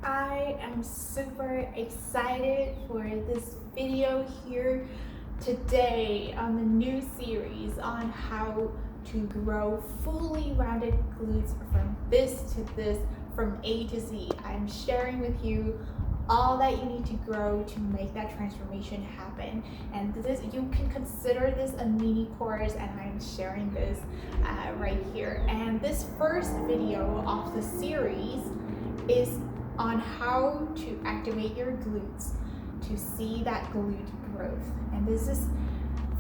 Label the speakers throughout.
Speaker 1: I am super excited for this video here today on the new series on how to grow fully rounded glutes from this to this, from A to Z. I'm sharing with you all that you need to grow to make that transformation happen, and this, you can consider this a mini course, and I'm sharing this right here. And this first video of the series is on how to activate your glutes to see that glute growth. And this is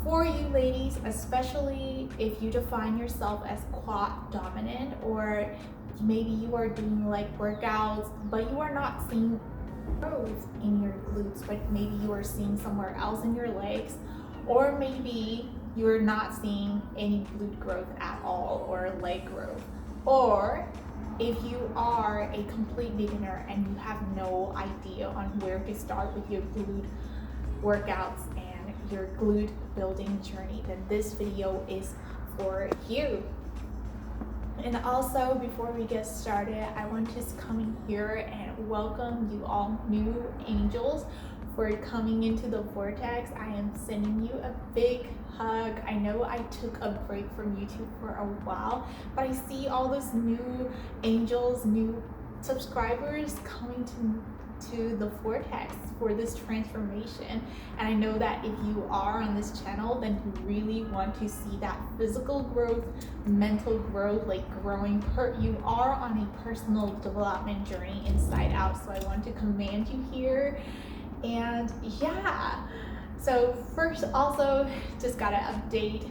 Speaker 1: for you ladies, especially if you define yourself as quad dominant, or maybe you are doing like workouts but you are not seeing growth in your glutes, but maybe you are seeing somewhere else in your legs, or maybe you're not seeing any glute growth at all or leg growth. Or if you are a complete beginner and you have no idea on where to start with your glute workouts and your glute building journey, then this video is for you. And also, before we get started, I want to come in here and welcome you all new angels for coming into the vortex. I am sending you a big hug. I know I took a break from YouTube for a while, but I see all those new angels, new subscribers coming to the vortex for this transformation. And I know that if you are on this channel, then you really want to see that physical growth, mental growth, like growing you are on a personal development journey inside out. So I want to commend you here. And yeah, so first, also just gotta update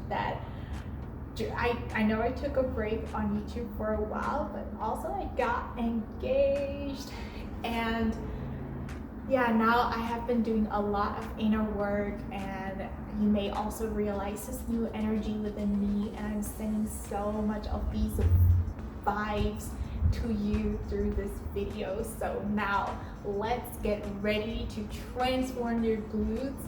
Speaker 1: that I know I took a break on YouTube for a while, but also I got engaged. And yeah, now I have been doing a lot of inner work, and you may also realize this new energy within me, and I'm sending so much of these vibes to you through this video. So now let's get ready to transform your glutes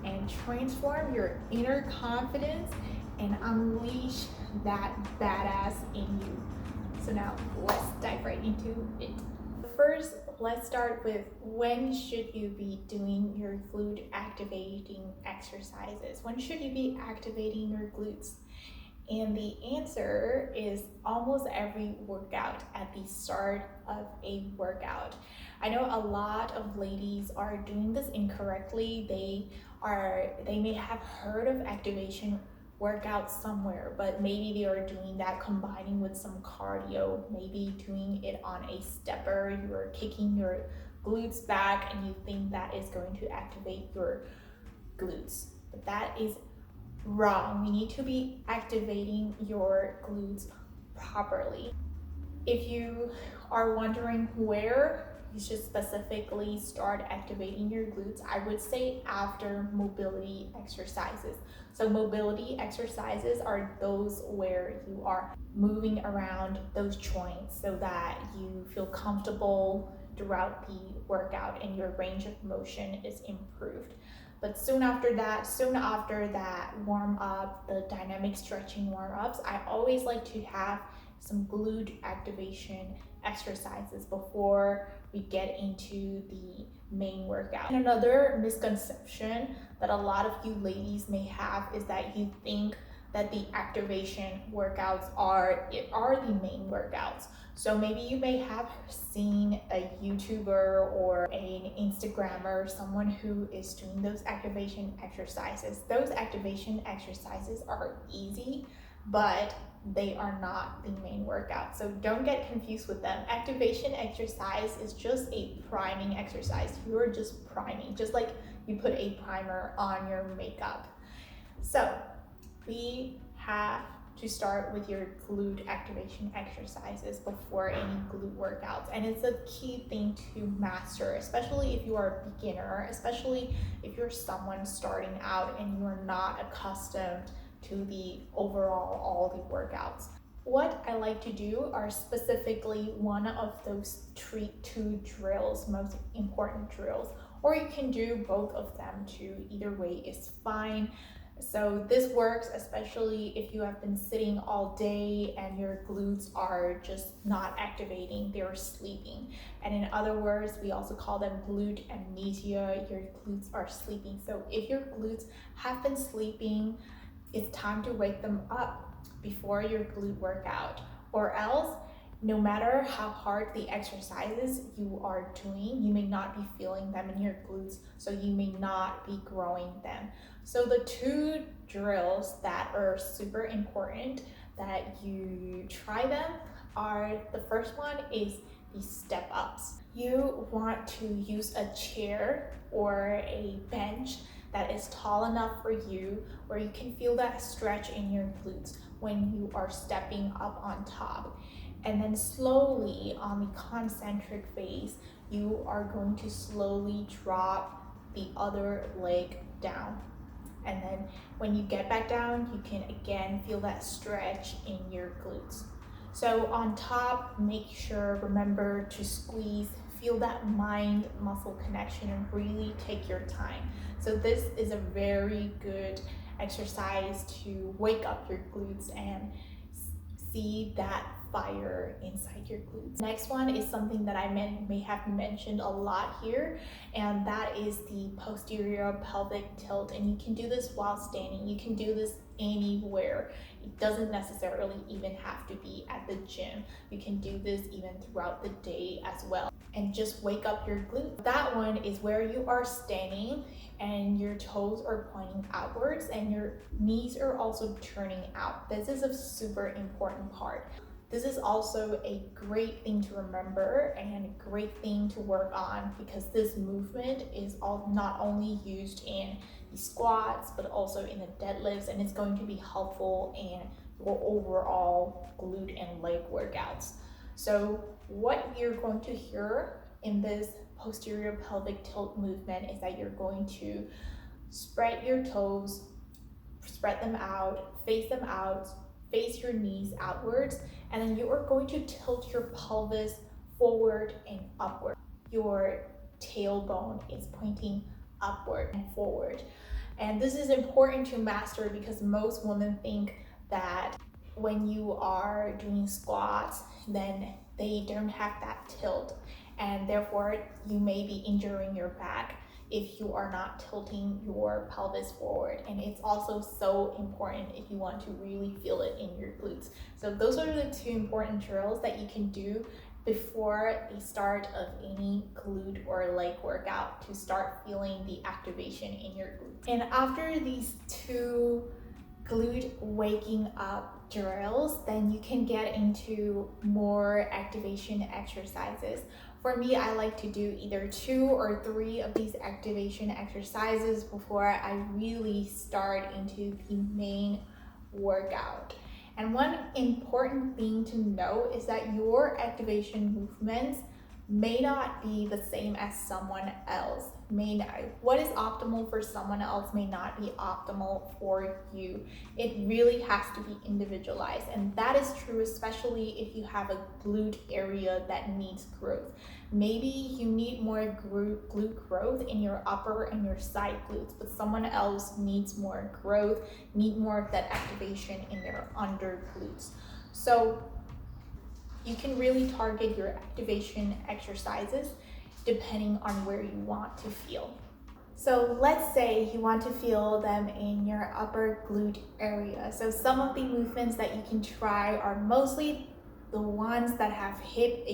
Speaker 1: and transform your inner confidence and unleash that badass in you. So now let's dive right into it. First, let's start with when should you be doing your glute activating exercises? When should you be activating your glutes? And the answer is almost every workout, at the start of a workout. I know a lot of ladies are doing this incorrectly. They may have heard of activation workouts somewhere, but maybe they are doing that combining with some cardio, maybe doing it on a stepper. You are kicking your glutes back and you think that is going to activate your glutes, but that is wrong. You need to be activating your glutes properly. If you are wondering where you should specifically start activating your glutes, I would say after mobility exercises. So mobility exercises are those where you are moving around those joints so that you feel comfortable throughout the workout and your range of motion is improved. But soon after that warm up, the dynamic stretching warm ups, I always like to have some glute activation exercises before we get into the main workout. And another misconception that a lot of you ladies may have is that you think that the activation workouts are the main workouts. So maybe you may have seen a YouTuber or an Instagrammer, someone who is doing those activation exercises. Those activation exercises are easy, but they are not the main workout. So don't get confused with them. Activation exercise is just a priming exercise. You're just priming, just like you put a primer on your makeup. So we have to start with your glute activation exercises before any glute workouts. And it's a key thing to master, especially if you are a beginner, especially if you're someone starting out and you're not accustomed to the overall all the workouts. What I like to do are specifically one of those two drills, most important drills, or you can do both of them too. Either way is fine. So this works especially if you have been sitting all day and your glutes are just not activating, they're sleeping. And in other words, we also call them glute amnesia, your glutes are sleeping. So if your glutes have been sleeping, it's time to wake them up before your glute workout, or else no matter how hard the exercises you are doing, you may not be feeling them in your glutes, so you may not be growing them. So the two drills that are super important that you try them are, the first one is the step ups. You want to use a chair or a bench that is tall enough for you where you can feel that stretch in your glutes when you are stepping up on top. And then slowly on the concentric phase, you are going to slowly drop the other leg down. And then when you get back down, you can again feel that stretch in your glutes. So on top, make sure, remember to squeeze, feel that mind muscle connection and really take your time. So this is a very good exercise to wake up your glutes and see that fire inside your glutes. Next one is something that I may have mentioned a lot here, and that is the posterior pelvic tilt. And you can do this while standing. You can do this anywhere. It doesn't necessarily even have to be at the gym. You can do this even throughout the day as well, and just wake up your glutes. That one is where you are standing and your toes are pointing outwards and your knees are also turning out. This is a super important part. This is also a great thing to remember and a great thing to work on, because this movement is not only used in the squats but also in the deadlifts, and it's going to be helpful in your overall glute and leg workouts. So what you're going to hear in this posterior pelvic tilt movement is that you're going to spread your toes, spread them out, face your knees outwards, and then you are going to tilt your pelvis forward and upward. Your tailbone is pointing upward and forward. And this is important to master because most women think that when you are doing squats, then they don't have that tilt, and therefore you may be injuring your back if you are not tilting your pelvis forward. And it's also so important if you want to really feel it in your glutes. So those are the two important drills that you can do before the start of any glute or leg workout to start feeling the activation in your glutes. And after these two glute waking up drills, then you can get into more activation exercises. For me, I like to do either 2 or 3 of these activation exercises before I really start into the main workout. And one important thing to know is that your activation movements may not be the same as someone else. What is optimal for someone else may not be optimal for you. It really has to be individualized, and that is true especially if you have a glute area that needs growth. Maybe you need more glute growth in your upper and your side glutes, but someone else needs more growth, need more of that activation in their under glutes. So you can really target your activation exercises depending on where you want to feel. So let's say you want to feel them in your upper glute area. So some of the movements that you can try are mostly the ones that have hip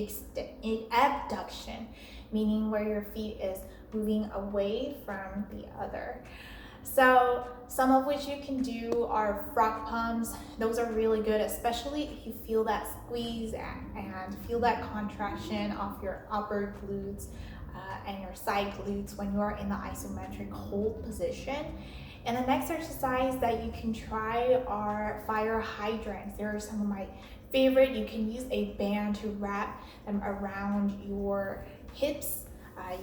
Speaker 1: abduction, meaning where your feet is moving away from the other. So some of which you can do are frog pumps. Those are really good, especially if you feel that squeeze and feel that contraction of your upper glutes and your side glutes when you're in the isometric hold position. And the next exercise that you can try are fire hydrants. They are some of my favorite. You can use a band to wrap them around your hips.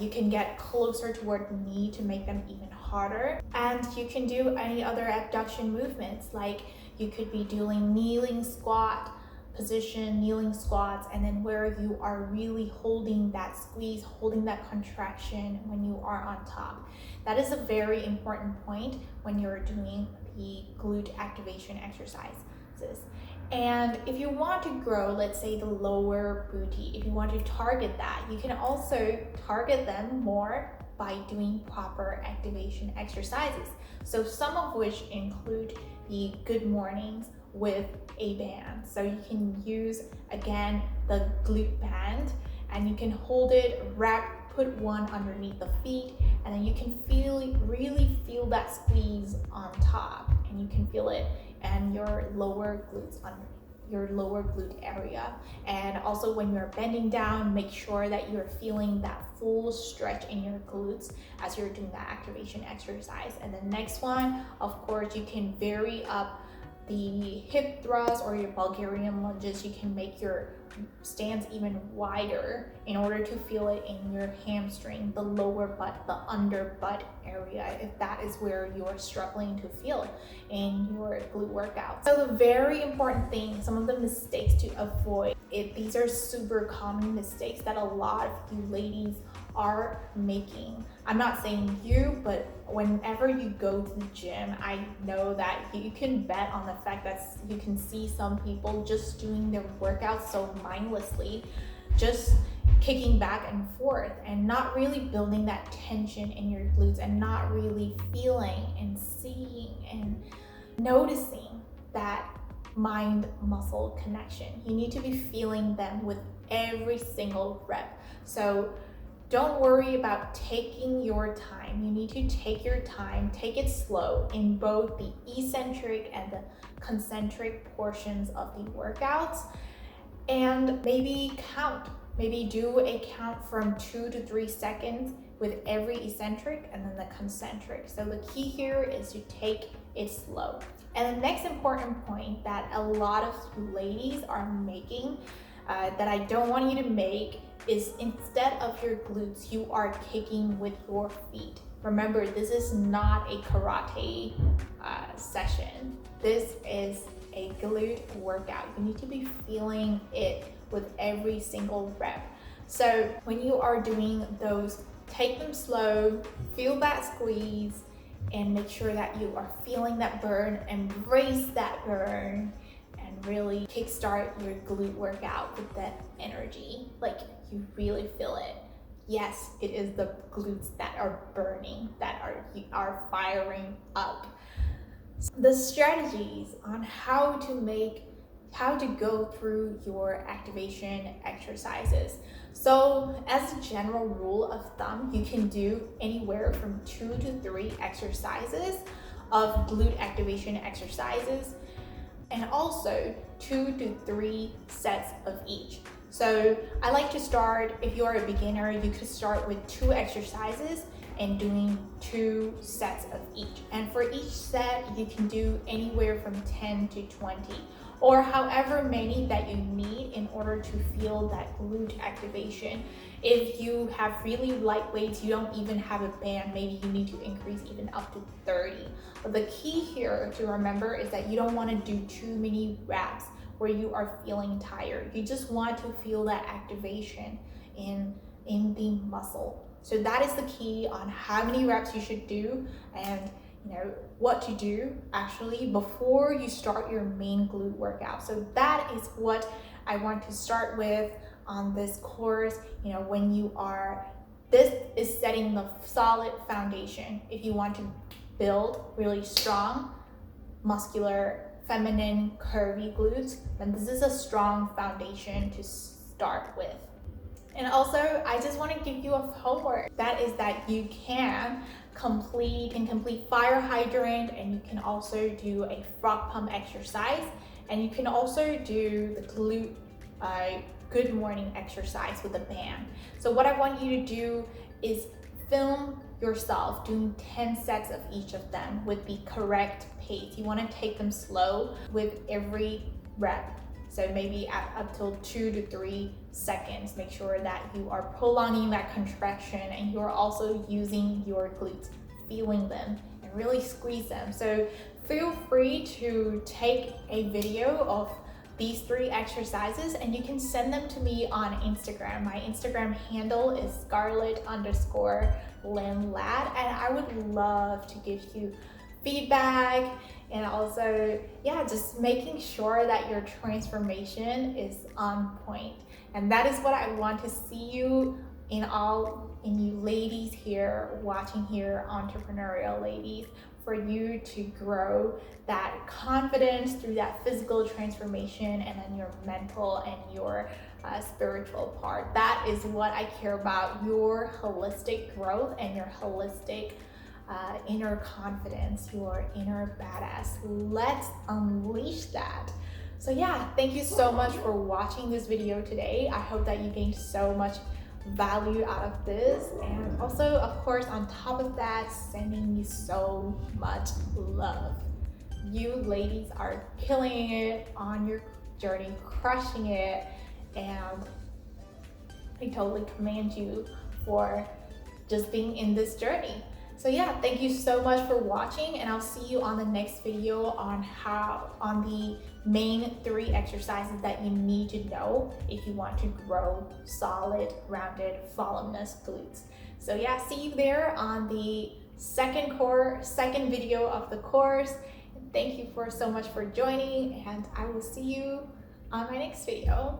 Speaker 1: You can get closer toward the knee to make them even harder. And you can do any other abduction movements, like you could be doing kneeling squat position, kneeling squats, and then where you are really holding that squeeze, holding that contraction when you are on top. That is a very important point when you're doing the glute activation exercises. And if you want to grow, let's say the lower booty, if you want to target that, you can also target them more by doing proper activation exercises. So some of which include the good mornings with a band. So you can use, again, the glute band, and you can hold it, put one underneath the feet, and then you can really feel that squeeze on top, and you can feel it and your lower glutes under your lower glute area. And also when you're bending down, make sure that you're feeling that full stretch in your glutes as you're doing that activation exercise. And the next one, of course, you can vary up the hip thrust or your Bulgarian lunges. You can make your stance even wider in order to feel it in your hamstring, the lower butt, the under butt area, if that is where you're struggling to feel in your glute workout. So the very important thing, some of the mistakes to avoid, these are super common mistakes that a lot of you ladies are making. I'm not saying you, but whenever you go to the gym, I know that you can bet on the fact that you can see some people just doing their workouts so mindlessly, just kicking back and forth and not really building that tension in your glutes and not really feeling and seeing and noticing that mind muscle connection. You need to be feeling them with every single rep. So don't worry about taking your time. You need to take your time, take it slow in both the eccentric and the concentric portions of the workouts, and maybe count. Maybe do a count from 2 to 3 seconds with every eccentric and then the concentric. So the key here is to take it slow. And the next important point that a lot of ladies are making that I don't want you to make is, instead of your glutes, you are kicking with your feet. Remember, this is not a karate session. This is a glute workout. You need to be feeling it with every single rep. So when you are doing those, take them slow, feel that squeeze, and make sure that you are feeling that burn, embrace that burn, and really kickstart your glute workout with that energy. Like, you really feel it. Yes, it is the glutes that are burning, that are firing up. The strategies on how to go through your activation exercises. So as a general rule of thumb, you can do anywhere from 2 to 3 exercises of glute activation exercises, and also 2 to 3 sets of each. So I like to start, if you're a beginner, you could start with 2 exercises and doing 2 sets of each. And for each set, you can do anywhere from 10 to 20, or however many that you need in order to feel that glute activation. If you have really light weights, you don't even have a band, maybe you need to increase even up to 30. But the key here to remember is that you don't want to do too many reps where you are feeling tired. You just want to feel that activation in the muscle. So that is the key on how many reps you should do, and what to do actually before you start your main glute workout. So that is what I want to start with on this course. When you are, this is setting the solid foundation. If you want to build really strong, muscular, feminine, curvy glutes, then this is a strong foundation to start with. And also, I just want to give you a homework. That is that you can complete fire hydrant, and you can also do a frog pump exercise, and you can also do the glute good morning exercise with a band. So what I want you to do is film yourself doing 10 sets of each of them with the correct pace. You want to take them slow with every rep. So maybe up till 2 to 3 seconds. Make sure that you are prolonging that contraction, and you're also using your glutes, feeling them, and really squeeze them. So feel free to take a video of these 3 exercises, and you can send them to me on Instagram. My Instagram handle is Scarlett_LynLad, and I would love to give you feedback, and also, yeah, just making sure that your transformation is on point. And that is what I want to see you in you ladies here watching here, entrepreneurial ladies, for you to grow that confidence through that physical transformation, and then your mental and your spiritual part. That is what I care about, your holistic growth and your holistic inner confidence, your inner badass. Let's unleash that. So yeah, thank you so much for watching this video today. I hope that you gained so much value out of this, and also, of course, on top of that, sending you so much love. You ladies are killing it on your journey, crushing it, and I totally commend you for just being in this journey. So yeah, thank you so much for watching, and I'll see you on the next video on the main 3 exercises that you need to know if you want to grow solid, rounded, voluminous glutes. So yeah, see you there on the second video of the course. And thank you so much for joining, and I will see you on my next video.